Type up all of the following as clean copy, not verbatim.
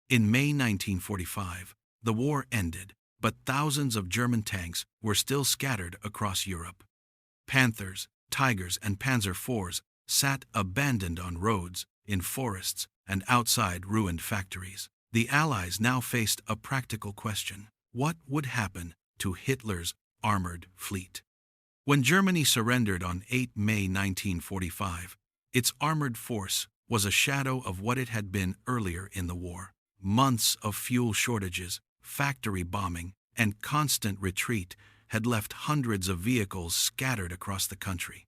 In May 1945, the war ended, but thousands of German tanks were still scattered across Europe. Panthers, Tigers, and Panzer IVs sat abandoned on roads, in forests, and outside ruined factories. The Allies now faced a practical question: what would happen to Hitler's armored fleet? When Germany surrendered on 8 May 1945, its armored force was a shadow of what it had been earlier in the war. Months of fuel shortages, factory bombing, and constant retreat had left hundreds of vehicles scattered across the country.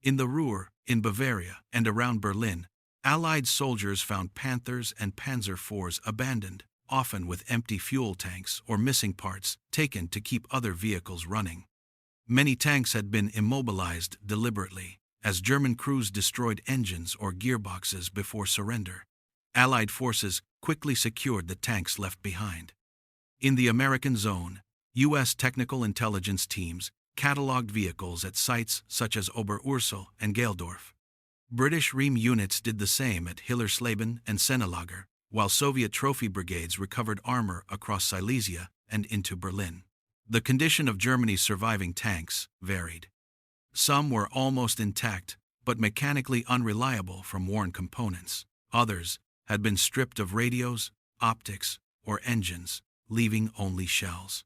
In the Ruhr, in Bavaria, and around Berlin, Allied soldiers found Panthers and Panzer IVs abandoned, often with empty fuel tanks or missing parts taken to keep other vehicles running. Many tanks had been immobilized deliberately, as German crews destroyed engines or gearboxes before surrender. Allied forces quickly secured the tanks left behind. In the American zone, U.S. technical intelligence teams cataloged vehicles at sites such as Ober-Ursel and Geldorf. British Ream units did the same at Hillersleben and Sennelager, while Soviet trophy brigades recovered armor across Silesia and into Berlin. The condition of Germany's surviving tanks varied. Some were almost intact, but mechanically unreliable from worn components. Others had been stripped of radios, optics, or engines, leaving only shells.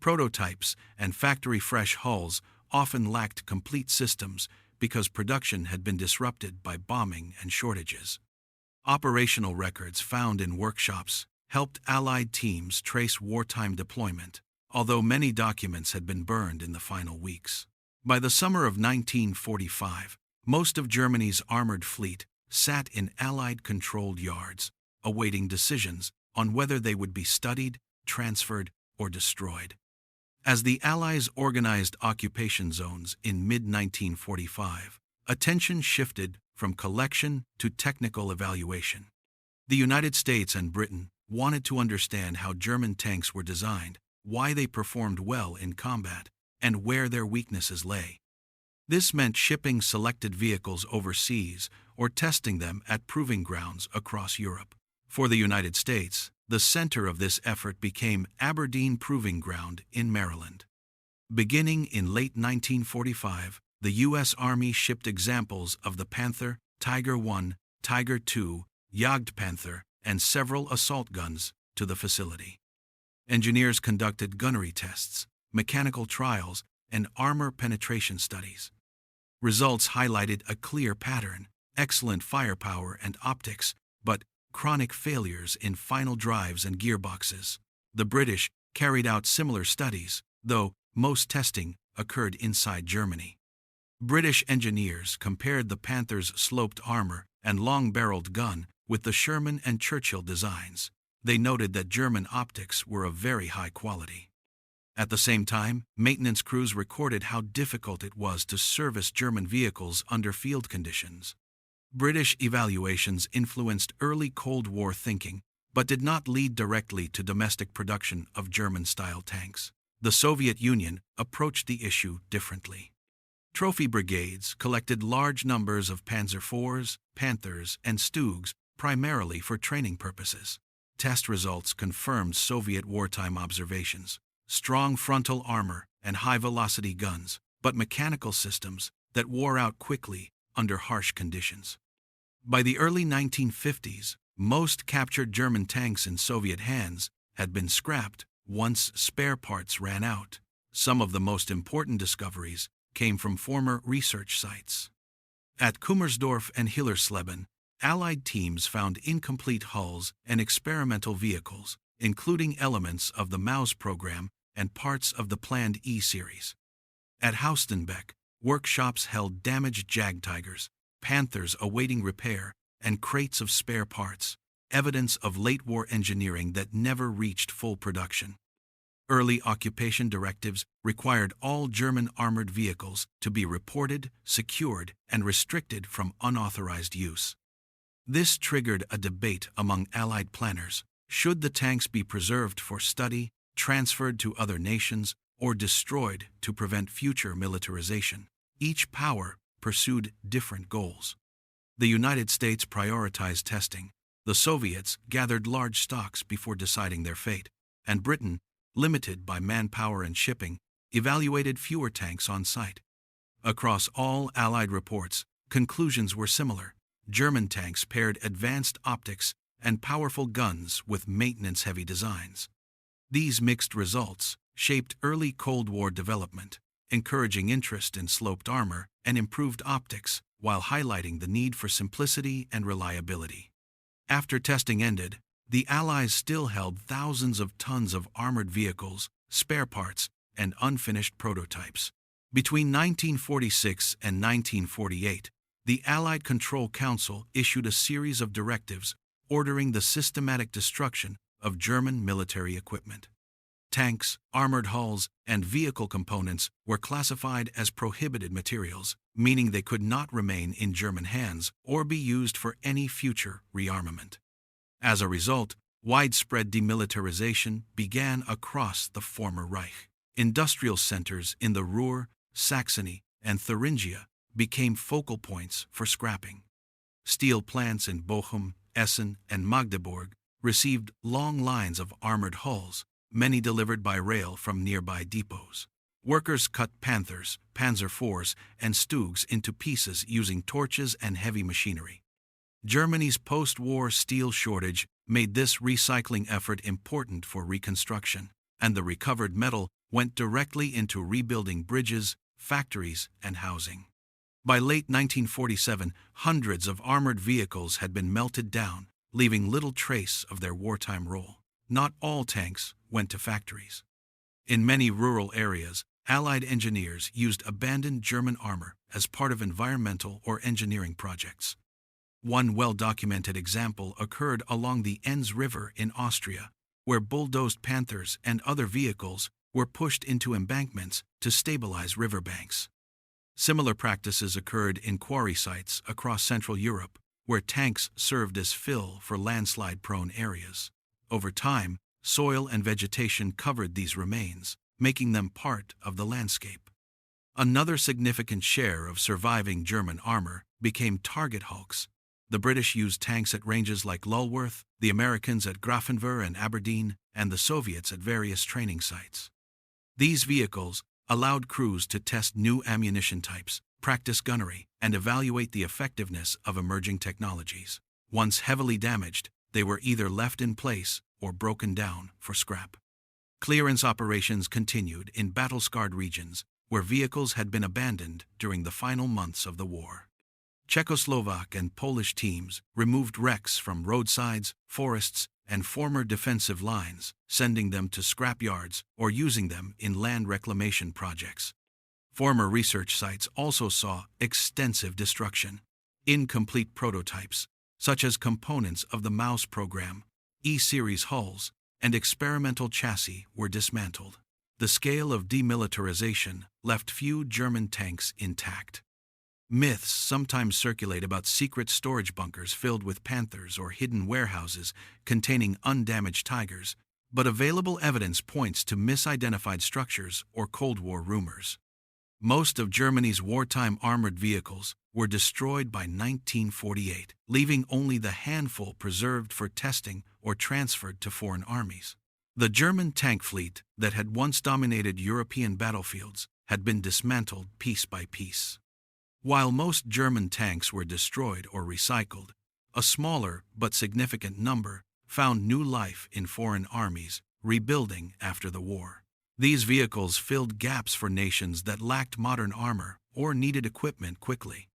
Prototypes and factory-fresh hulls often lacked complete systems because production had been disrupted by bombing and shortages. Operational records found in workshops helped Allied teams trace wartime deployment, although many documents had been burned in the final weeks. By the summer of 1945, most of Germany's armored fleet sat in Allied-controlled yards, awaiting decisions on whether they would be studied, transferred, or destroyed. As the Allies organized occupation zones in mid-1945, attention shifted from collection to technical evaluation. The United States and Britain wanted to understand how German tanks were designed, why they performed well in combat, and where their weaknesses lay. This meant shipping selected vehicles overseas or testing them at proving grounds across Europe. For the United States, the center of this effort became Aberdeen Proving Ground in Maryland. Beginning in late 1945, the U.S. Army shipped examples of the Panther, Tiger I, Tiger II, Jagdpanther, and several assault guns to the facility. Engineers conducted gunnery tests, mechanical trials, and armor penetration studies. Results highlighted a clear pattern: excellent firepower and optics, but chronic failures in final drives and gearboxes. The British carried out similar studies, though most testing occurred inside Germany. British engineers compared the Panther's sloped armor and long-barreled gun with the Sherman and Churchill designs. They noted that German optics were of very high quality. At the same time, maintenance crews recorded how difficult it was to service German vehicles under field conditions. British evaluations influenced early Cold War thinking, but did not lead directly to domestic production of German-style tanks. The Soviet Union approached the issue differently. Trophy brigades collected large numbers of Panzer IVs, Panthers, and Stugs, primarily for training purposes. Test results confirmed Soviet wartime observations: strong frontal armor and high-velocity guns, but mechanical systems that wore out quickly under harsh conditions. By the early 1950s, most captured German tanks in Soviet hands had been scrapped once spare parts ran out. Some of the most important discoveries came from former research sites. At Kummersdorf and Hillersleben, Allied teams found incomplete hulls and experimental vehicles, including elements of the Maus program and parts of the planned E-series. At Haustenbeck, workshops held damaged Jagdtigers, Panthers awaiting repair, and crates of spare parts, evidence of late-war engineering that never reached full production. Early occupation directives required all German armored vehicles to be reported, secured, and restricted from unauthorized use. This triggered a debate among Allied planners: should the tanks be preserved for study, transferred to other nations, or destroyed to prevent future militarization? Each power pursued different goals. The United States prioritized testing, The Soviets gathered large stocks before deciding their fate, and Britain, limited by manpower and shipping, evaluated fewer tanks on site. Across all Allied reports, conclusions were similar. German tanks paired advanced optics and powerful guns with maintenance-heavy designs. These mixed results shaped early Cold War development, encouraging interest in sloped armor and improved optics, while highlighting the need for simplicity and reliability. After testing ended, the Allies still held thousands of tons of armored vehicles, spare parts, and unfinished prototypes. Between 1946 and 1948, the Allied Control Council issued a series of directives ordering the systematic destruction of German military equipment. Tanks, armored hulls, and vehicle components were classified as prohibited materials, meaning they could not remain in German hands or be used for any future rearmament. As a result, widespread demilitarization began across the former Reich. Industrial centers in the Ruhr, Saxony, and Thuringia became focal points for scrapping. Steel plants in Bochum, Essen, and Magdeburg received long lines of armored hulls, many delivered by rail from nearby depots. Workers cut Panthers, Panzer IVs, and Stugs into pieces using torches and heavy machinery. Germany's post-war steel shortage made this recycling effort important for reconstruction, and the recovered metal went directly into rebuilding bridges, factories, and housing. By late 1947, hundreds of armored vehicles had been melted down, leaving little trace of their wartime role. Not all tanks went to factories. In many rural areas, Allied engineers used abandoned German armor as part of environmental or engineering projects. One well-documented example occurred along the Enns River in Austria, where bulldozed Panthers and other vehicles were pushed into embankments to stabilize riverbanks. Similar practices occurred in quarry sites across Central Europe, where tanks served as fill for landslide-prone areas. Over time, soil and vegetation covered these remains, making them part of the landscape. Another significant share of surviving German armor became target hulks. The British used tanks at ranges like Lulworth, the Americans at Grafenwöhr and Aberdeen, and the Soviets at various training sites. These vehicles allowed crews to test new ammunition types, practice gunnery, and evaluate the effectiveness of emerging technologies. Once heavily damaged, they were either left in place or broken down for scrap. Clearance operations continued in battle-scarred regions where vehicles had been abandoned during the final months of the war. Czechoslovak and Polish teams removed wrecks from roadsides, forests, and former defensive lines, sending them to scrap yards or using them in land reclamation projects. Former research sites also saw extensive destruction. Incomplete prototypes, such as components of the Maus program, E-series hulls, and experimental chassis were dismantled. The scale of demilitarization left few German tanks intact. Myths sometimes circulate about secret storage bunkers filled with Panthers or hidden warehouses containing undamaged Tigers, but available evidence points to misidentified structures or Cold War rumors. Most of Germany's wartime armored vehicles were destroyed by 1948, leaving only the handful preserved for testing or transferred to foreign armies. The German tank fleet that had once dominated European battlefields had been dismantled piece by piece. While most German tanks were destroyed or recycled, a smaller but significant number found new life in foreign armies, rebuilding after the war. These vehicles filled gaps for nations that lacked modern armor or needed equipment quickly.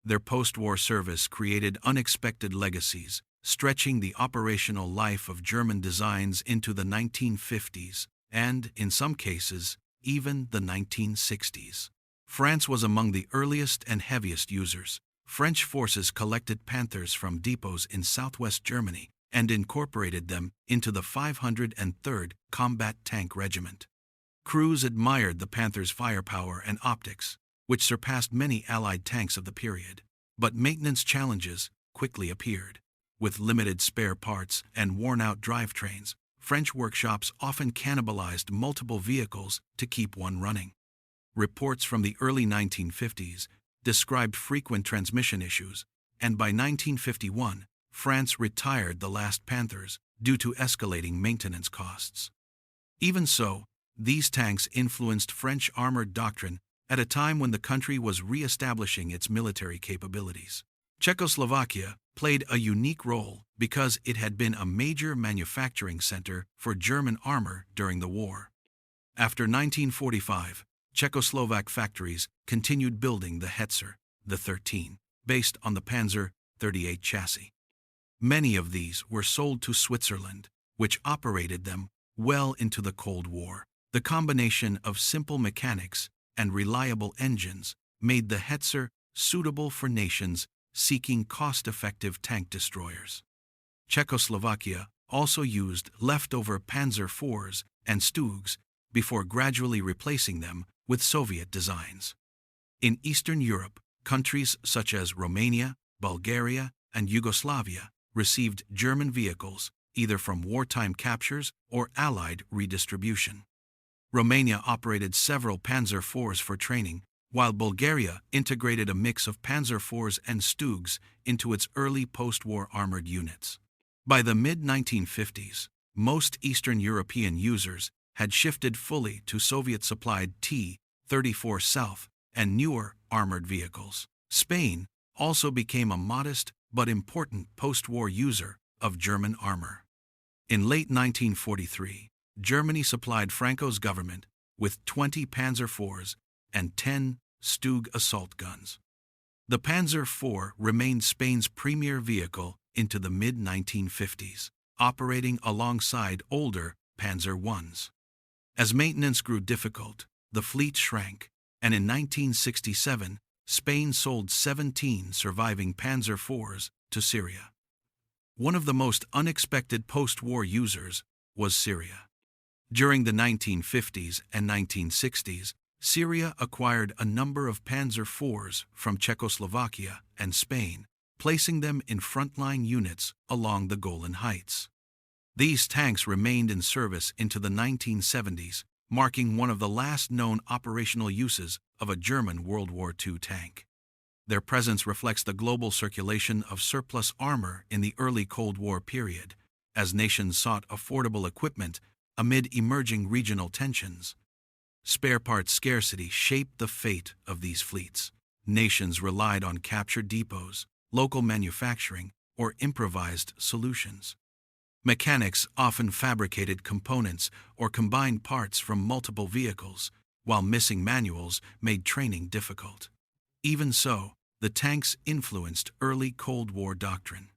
Their post-war service created unexpected legacies, stretching the operational life of German designs into the 1950s and, in some cases, even the 1960s. France was among the earliest and heaviest users. French forces collected Panthers from depots in southwest Germany and incorporated them into the 503rd Combat Tank Regiment. Crews admired the Panthers' firepower and optics, which surpassed many Allied tanks of the period. But maintenance challenges quickly appeared. With limited spare parts and worn-out drivetrains, French workshops often cannibalized multiple vehicles to keep one running. Reports from the early 1950s described frequent transmission issues, and by 1951, France retired the last Panthers due to escalating maintenance costs. Even so, these tanks influenced French armored doctrine at a time when the country was re-establishing its military capabilities. Czechoslovakia played a unique role because it had been a major manufacturing center for German armor during the war. After 1945, Czechoslovak factories continued building the Hetzer, the 13, based on the Panzer 38 chassis. Many of these were sold to Switzerland, which operated them well into the Cold War. The combination of simple mechanics and reliable engines made the Hetzer suitable for nations seeking cost-effective tank destroyers. Czechoslovakia also used leftover Panzer IVs and Stugs before gradually replacing them with Soviet designs. In Eastern Europe, countries such as Romania, Bulgaria, and Yugoslavia received German vehicles either from wartime captures or Allied redistribution. Romania operated several Panzer IVs for training, while Bulgaria integrated a mix of Panzer IVs and Stugs into its early post-war armored units. By the mid-1950s, most Eastern European users had shifted fully to Soviet-supplied T-34 South and newer armored vehicles. Spain also became a modest but important post-war user of German armor. In late 1943, Germany supplied Franco's government with 20 Panzer IVs and 10 Stug assault guns. The Panzer IV remained Spain's premier vehicle into the mid-1950s, operating alongside older Panzer Is. As maintenance grew difficult, the fleet shrank, and in 1967, Spain sold 17 surviving Panzer IVs to Syria. One of the most unexpected post-war users was Syria. During the 1950s and 1960s, Syria acquired a number of Panzer IVs from Czechoslovakia and Spain, placing them in frontline units along the Golan Heights. These tanks remained in service into the 1970s, marking one of the last known operational uses of a German World War II tank. Their presence reflects the global circulation of surplus armor in the early Cold War period, as nations sought affordable equipment amid emerging regional tensions. Spare parts scarcity shaped the fate of these fleets. Nations relied on captured depots, local manufacturing, or improvised solutions. Mechanics often fabricated components or combined parts from multiple vehicles, while missing manuals made training difficult. Even so, the tanks influenced early Cold War doctrine.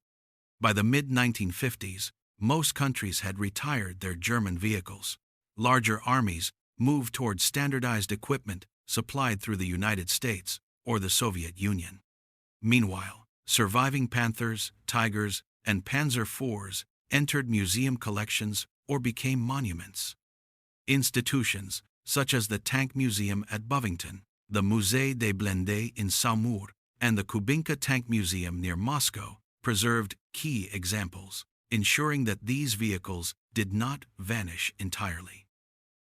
By the mid-1950s, most countries had retired their German vehicles. Larger armies moved toward standardized equipment supplied through the United States or the Soviet Union. Meanwhile, surviving Panthers, Tigers, and Panzer IVs entered museum collections or became monuments. Institutions such as the Tank Museum at Bovington, the Musée des Blindés in Saumur, and the Kubinka Tank Museum near Moscow preserved key examples, ensuring that these vehicles did not vanish entirely.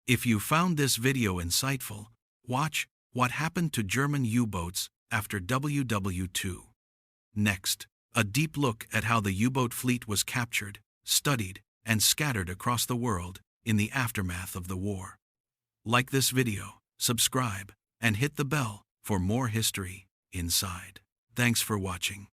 If you found this video insightful, watch What Happened to German U-Boats After WW2. Next, a deep look at how the U-boat fleet was captured, studied, and scattered across the world in the aftermath of the war. Like this video, subscribe, and hit the bell for more history inside. Thanks for watching.